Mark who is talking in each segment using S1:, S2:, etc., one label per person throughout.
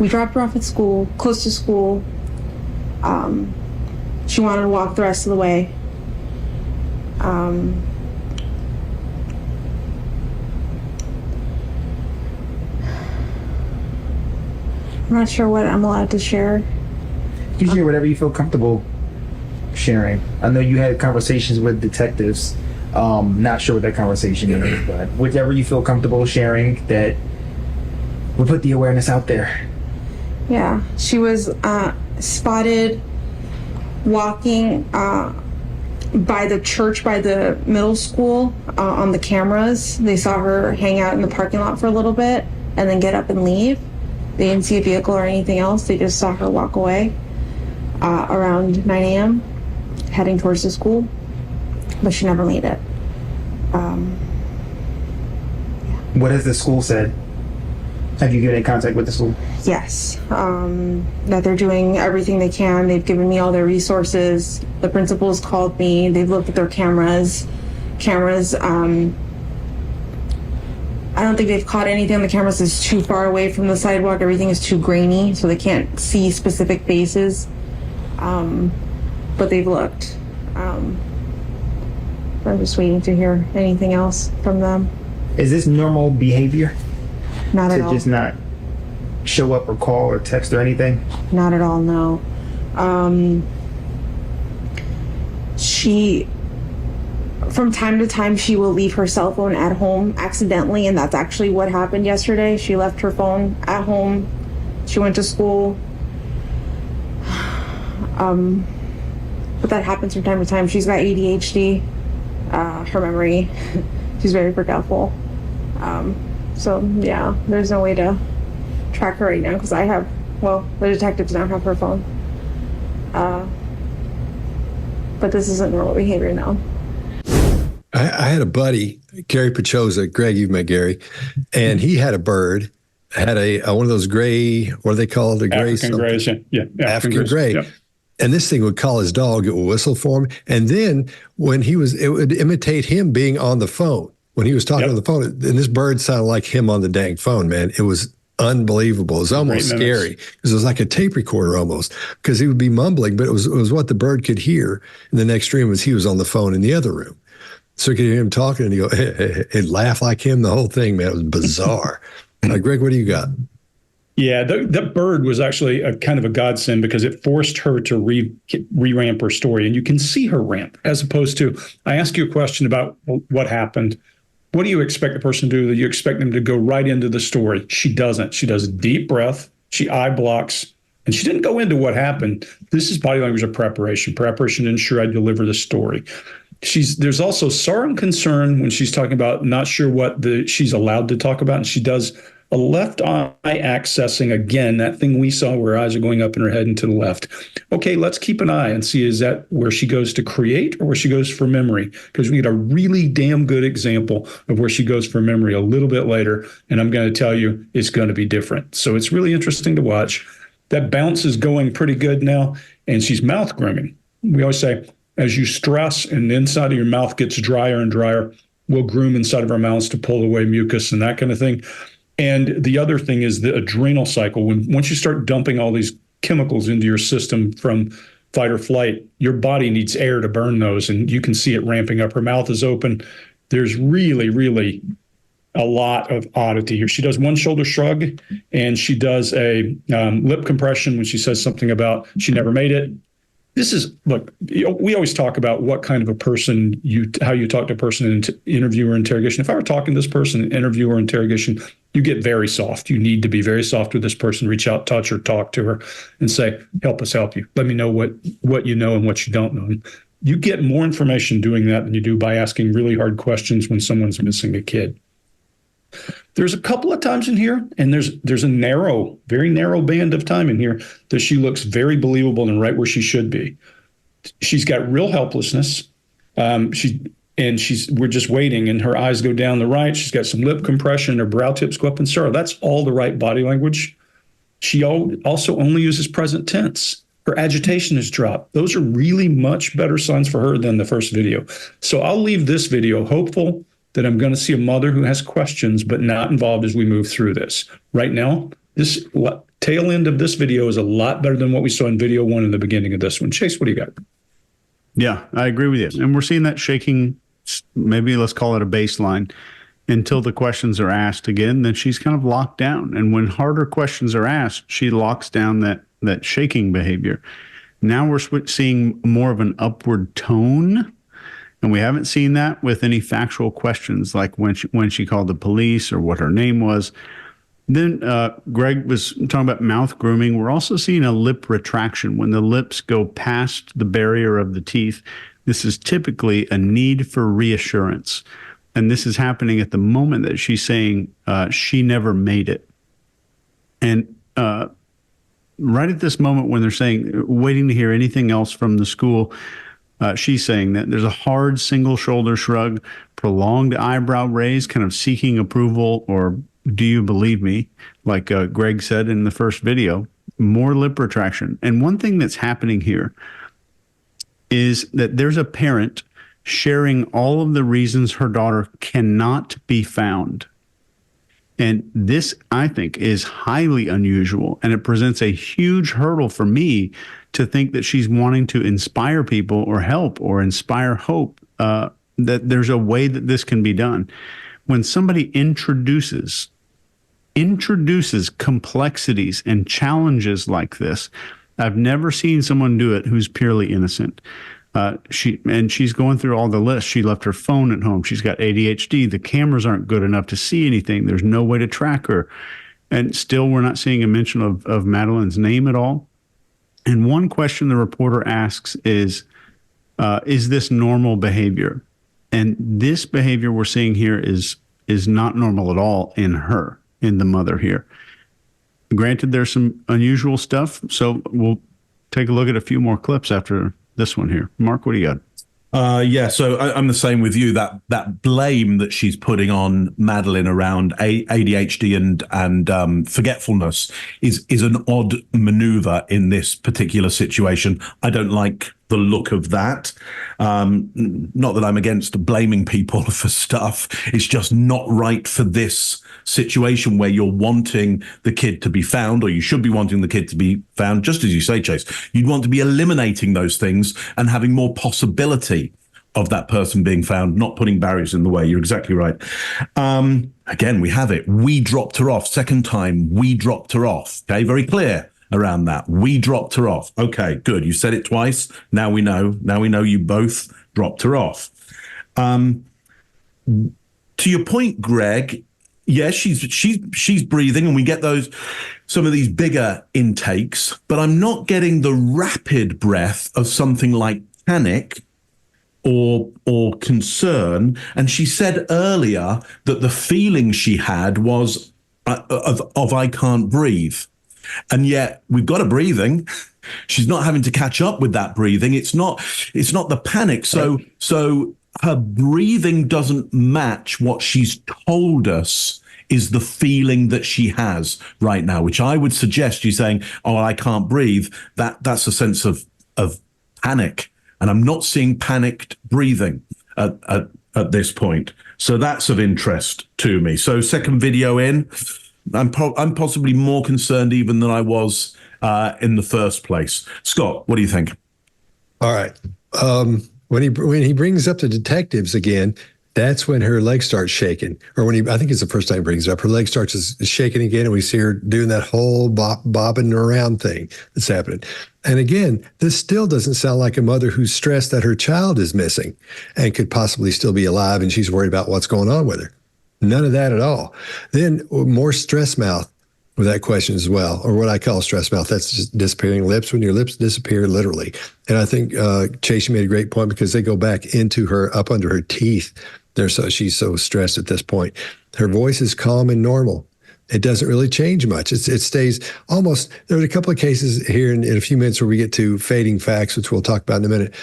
S1: We dropped her off at school, close to school. She wanted to walk the rest of the way. I'm not sure what I'm allowed to share.
S2: You share whatever you feel comfortable sharing. I know you had conversations with detectives. Not sure what that conversation is, but whatever you feel comfortable sharing, that will put the awareness out there.
S1: Yeah, she was spotted walking by the church, by the middle school, on the cameras. They saw her hang out in the parking lot for a little bit and then get up and leave. They didn't see a vehicle or anything else. They just saw her walk away around 9 a.m. heading towards the school, but she never made it.
S2: What has the school said? Have you been in contact with the school?
S1: Yes, that they're doing everything they can. They've given me all their resources. The principals called me. They've looked at their cameras. I don't think they've caught anything on the cameras that's too far away from the sidewalk. Everything is too grainy, so they can't see specific faces. But they've looked. I'm just waiting to hear anything else from them.
S2: Is this normal behavior?
S1: Not at all.
S2: To just not show up or call or text or anything?
S1: Not at all, no. She, from time to time, she will leave her cell phone at home accidentally, and that's actually what happened yesterday. She left her phone at home. She went to school. But that happens from time to time. She's got ADHD, her memory. She's very forgetful. So yeah, there's no way to track her right now because the detectives don't have her phone. But this isn't normal behavior now.
S3: I had a buddy, Gary Pachoza. Greg, you've met Gary, and he had a bird, had one of those gray, what do they call it? The gray
S4: African grays, yeah.
S3: African gray.
S4: Yep.
S3: And this thing would call his dog, it would whistle for him. And then it would imitate him being on the phone. When he was talking on the phone, and this bird sounded like him on the dang phone, man. It was unbelievable. It was almost scary because it was like a tape recorder almost, because he would be mumbling, but it was what the bird could hear. And the next dream was he was on the phone in the other room. So you could hear him talking and he'd laugh like him, the whole thing, man. It was bizarre. Greg, what do you got?
S4: Yeah, that bird was actually a kind of a godsend because it forced her to re-ramp her story. And you can see her ramp as opposed to, I asked you a question about what happened. What do you expect the person to do? Do you expect them to go right into the story? She doesn't. She does a deep breath. She eye blocks. And she didn't go into what happened. This is body language of preparation. Preparation to ensure I deliver the story. There's also sorrow and concern when she's talking about not sure what she's allowed to talk about. And she does a left eye accessing, again, that thing we saw where her eyes are going up in her head and to the left. Okay, let's keep an eye and see, is that where she goes to create or where she goes for memory? Because we get a really damn good example of where she goes for memory a little bit later. And I'm going to tell you, it's going to be different. So it's really interesting to watch. That bounce is going pretty good now. And she's mouth grooming. We always say, as you stress and the inside of your mouth gets drier and drier, we'll groom inside of our mouths to pull away mucus and that kind of thing. And the other thing is the adrenal cycle. Once you start dumping all these chemicals into your system from fight or flight, your body needs air to burn those, and you can see it ramping up. Her mouth is open. There's really, really a lot of oddity here. She does one shoulder shrug, and she does a lip compression when she says something about she never made it. Look, we always talk about what kind of a person how you talk to a person in interview or interrogation. If I were talking to this person in interview or interrogation, you get very soft. You need to be very soft with this person, reach out, touch her, talk to her and say, help us help you. Let me know what you know and what you don't know. You get more information doing that than you do by asking really hard questions when someone's missing a kid. There's a couple of times in here, and there's a very narrow band of time in here that she looks very believable and right where she should be. She's got real helplessness. We're just waiting, and her eyes go down the right. She's got some lip compression, her brow tips go up in sorrow. That's all the right body language. She also only uses present tense. Her agitation has dropped. Those are really much better signs for her than the first video. So I'll leave this video hopeful that I'm going to see a mother who has questions but not involved as we move through this. Right now, tail end of this video is a lot better than what we saw in video one in the beginning of this one. Chase, what do you got?
S5: Yeah, I agree with you. And we're seeing that shaking, maybe let's call it a baseline, until the questions are asked again. Then she's kind of locked down. And when harder questions are asked, she locks down that shaking behavior. Now we're seeing more of an upward tone. And we haven't seen that with any factual questions, like when she called the police or what her name was. Then Greg was talking about mouth grooming. We're also seeing a lip retraction when the lips go past the barrier of the teeth. This is typically a need for reassurance. And this is happening at the moment that she's saying she never made it. And right at this moment when they're saying, waiting to hear anything else from the school, she's saying that there's a hard single shoulder shrug, prolonged eyebrow raise, kind of seeking approval, or do you believe me? Like Greg said in the first video, more lip retraction. And one thing that's happening here is that there's a parent sharing all of the reasons her daughter cannot be found. And this, I think, is highly unusual. And it presents a huge hurdle for me to think that she's wanting to inspire people or help or inspire hope, that there's a way that this can be done. When somebody introduces complexities and challenges like this, I've never seen someone do it who's purely innocent. She's going through all the lists. She left her phone at home. She's got ADHD. The cameras aren't good enough to see anything. There's no way to track her. And still, we're not seeing a mention of Madeline's name at all. And one question the reporter asks is this normal behavior? And this behavior we're seeing here is not normal at all in her, in the mother here. Granted, there's some unusual stuff, so we'll take a look at a few more clips after this one here. Mark, what do you got?
S6: Yeah, so I'm the same with you. That blame that she's putting on Madeline around ADHD and forgetfulness is an odd maneuver in this particular situation. I don't like the look of that. Not that I'm against blaming people for stuff. It's just not right for this situation where you're wanting the kid to be found, or you should be wanting the kid to be found, just as you say, Chase. You'd want to be eliminating those things and having more possibility of that person being found, not putting barriers in the way. You're exactly right. Again, we have it. We dropped her off. Second time, we dropped her off. Okay, very clear around that. We dropped her off. Okay, good. You said it twice. Now we know. Now we know you both dropped her off. To your point, Greg, yes, she's breathing, and we get some of these bigger intakes, but I'm not getting the rapid breath of something like panic or concern. And she said earlier that the feeling she had was of I can't breathe. And yet we've got her breathing. She's not having to catch up with that breathing. It's not the panic. So her breathing doesn't match what she's told us is the feeling that she has right now, which I would suggest you saying, oh, I can't breathe. That's a sense of panic. And I'm not seeing panicked breathing at this point. So that's of interest to me. So second video in, I'm possibly more concerned even than I was in the first place. Scott, what do you think?
S3: All right. When he brings up the detectives again, that's when her leg starts shaking. Or I think it's the first time he brings it up, her leg starts shaking again, and we see her doing that whole bobbing around thing that's happening. And again, this still doesn't sound like a mother who's stressed that her child is missing and could possibly still be alive, and she's worried about what's going on with her. None of that at all. Then more stress mouth with that question as well, or what I call stress mouth. That's just disappearing lips, when your lips disappear literally. And I think Chase, you made a great point, because they go back into her, up under her teeth. She's so stressed at this point. Her voice is calm and normal. It doesn't really change much. It stays almost. There's a couple of cases here in a few minutes where we get to fading facts, which we'll talk about in a minute.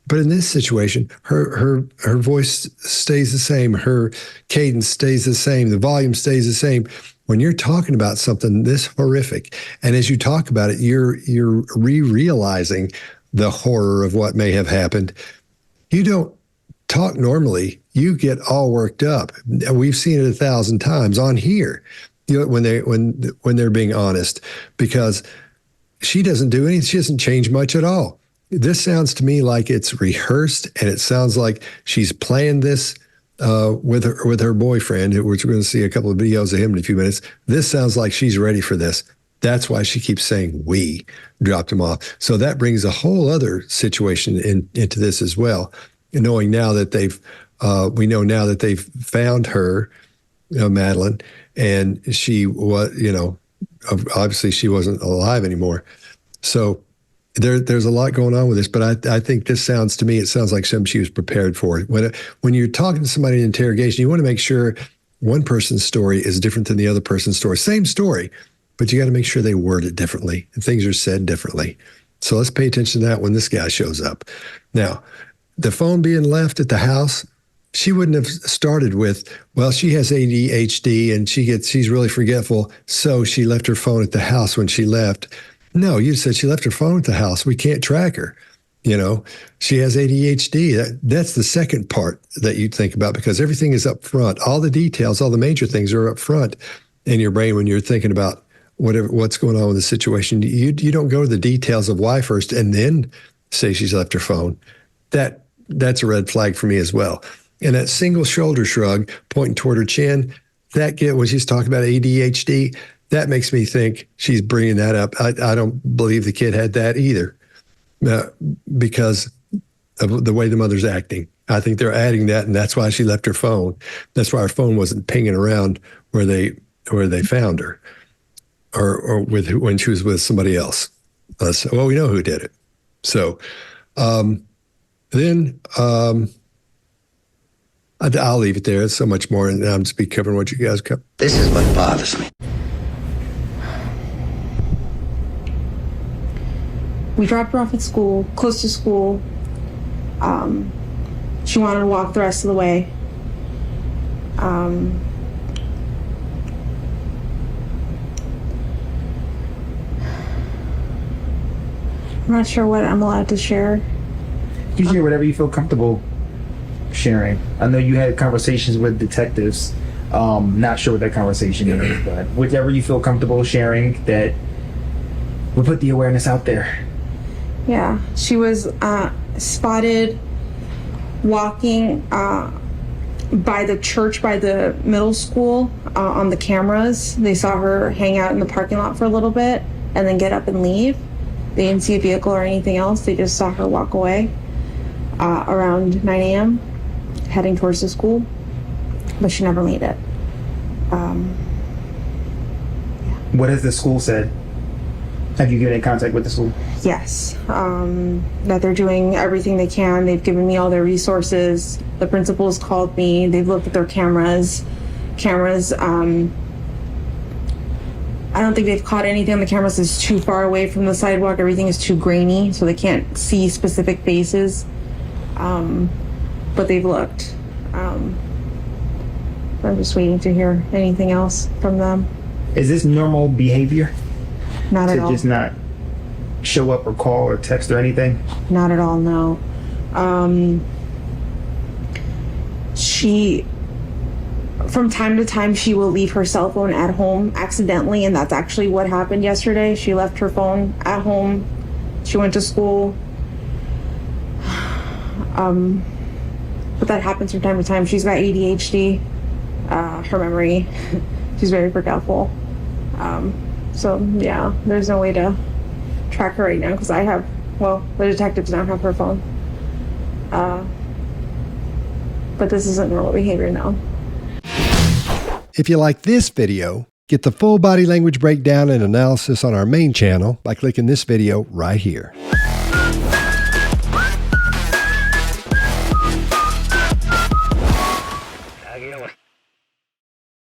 S3: But in this situation, her voice stays the same. Her cadence stays the same. The volume stays the same. When you're talking about something this horrific, and as you talk about it, you're realizing the horror of what may have happened. You don't talk normally. You get all worked up. We've seen it 1,000 times on here. when they're being honest, because she doesn't do anything. She doesn't change much at all. This sounds to me like it's rehearsed, and it sounds like she's playing this with her boyfriend, which we're going to see a couple of videos of him in a few minutes. This sounds like she's ready for this. That's why she keeps saying we dropped him off. So that brings a whole other situation into this as well. And knowing now that we know now that they've found her, Madeline, and she was, obviously she wasn't alive anymore. So there's a lot going on with this, but I think this sounds to me, it sounds like something she was prepared for. When you're talking to somebody in interrogation, you want to make sure one person's story is different than the other person's story. Same story, but you got to make sure they word it differently and things are said differently. So let's pay attention to that when this guy shows up. Now, the phone being left at the house, she wouldn't have started with, well, she has ADHD and she's really forgetful, so she left her phone at the house when she left. No, you said she left her phone at the house. We can't track her. She has ADHD. That's the second part that you'd think about, because everything is up front. All the details, all the major things are up front in your brain when you're thinking about what's going on with the situation. You don't go to the details of why first and then say she's left her phone. That's a red flag for me as well. And that single shoulder shrug pointing toward her chin, when she's talking about ADHD, that makes me think she's bringing that up. I don't believe the kid had that either, because of the way the mother's acting. I think they're adding that, and that's why she left her phone. That's why her phone wasn't pinging around where they found her, or when she was with somebody else. Well, we know who did it. So then I'll leave it there. There's so much more, and I'm just be covering what you guys cover.
S7: This is what bothers me.
S1: We dropped her off at school, close to school. She wanted to walk the rest of the way. I'm not sure what I'm allowed to share.
S2: You share whatever you feel comfortable sharing. I know you had conversations with detectives. Not sure what that conversation is, but whatever you feel comfortable sharing, that will put the awareness out there.
S1: Yeah, she was spotted walking by the church, by the middle school, on the cameras. They saw her hang out in the parking lot for a little bit and then get up and leave. They didn't see a vehicle or anything else. They just saw her walk away around 9 a.m. heading towards the school, but she never made it.
S2: What has the school said? Have you been in contact with the school?
S1: Yes, that they're doing everything they can. They've given me all their resources. The principal's called me. They've looked at their cameras. I don't think they've caught anything on the cameras that's too far away from the sidewalk. Everything is too grainy, so they can't see specific faces. But they've looked. I'm just waiting to hear anything else from them.
S2: Is this normal behavior?
S1: Not at all.
S2: To just not show up or call or text or anything?
S1: Not at all, no. She, from time to time, she will leave her cell phone at home accidentally, and that's actually what happened yesterday. She left her phone at home. She went to school. But that happens from time to time. She's got ADHD, her memory. She's very forgetful. So yeah, there's no way to track her right now because the detectives now have her phone. But this isn't normal behavior now.
S8: If you like this video, get the full body language breakdown and analysis on our main channel by clicking this video right here.